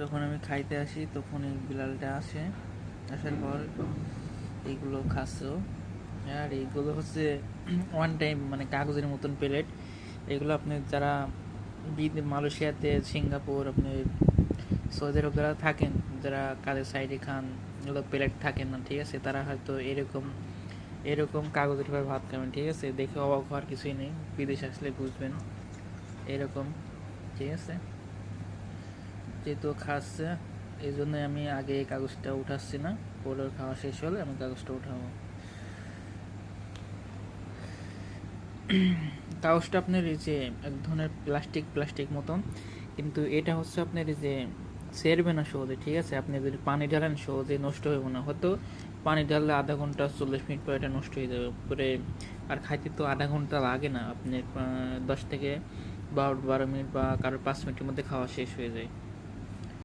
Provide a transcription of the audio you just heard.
যখন আমি খাইতে আসি তখন এই বিড়ালটা আসে, আসার পর এইগুলো খাচ্ছো। আর এইগুলো হচ্ছে ওয়ান টাইম মানে কাগজের মতন প্লেট। এগুলো আপনি যারা মালয়েশিয়াতে, সিঙ্গাপুর, আপনি সৌদি আরব যারা থাকেন, যারা কাজের সাইডে খান, এগুলো প্লেট থাকেন না, ঠিক আছে, তারা হয়তো এরকম এরকম কাগজের ভাবে ভাত খাবেন, ঠিক আছে। দেখে অবাক হওয়ার কিছুই নেই, বিদেশ আসলে বুঝবেন এরকম, ঠিক আছে। যেহেতু খাচ্ছে এই জন্যই আমি আগে এই কাগজটা উঠাচ্ছি না, পরে খাওয়া শেষ হলে আমি কাগজটা উঠাবো। কাগজটা আপনার এই যে এক ধরনের প্লাস্টিক মতন, কিন্তু এটা হচ্ছে আপনার এই যে সেরবে না সহজে, ঠিক আছে। আপনি যদি পানি ঢালেন সহজে নষ্ট হইব না, হয়তো পানি ঢাললে আধা ঘন্টা 40 মিনিট পরে এটা নষ্ট হয়ে যাবে পরে। আর খাইতে তো আধা ঘন্টা লাগে না, আপনি 10 থেকে 12 মিনিট বা কারো 5 মিনিটের মধ্যে খাওয়া শেষ হয়ে যায়।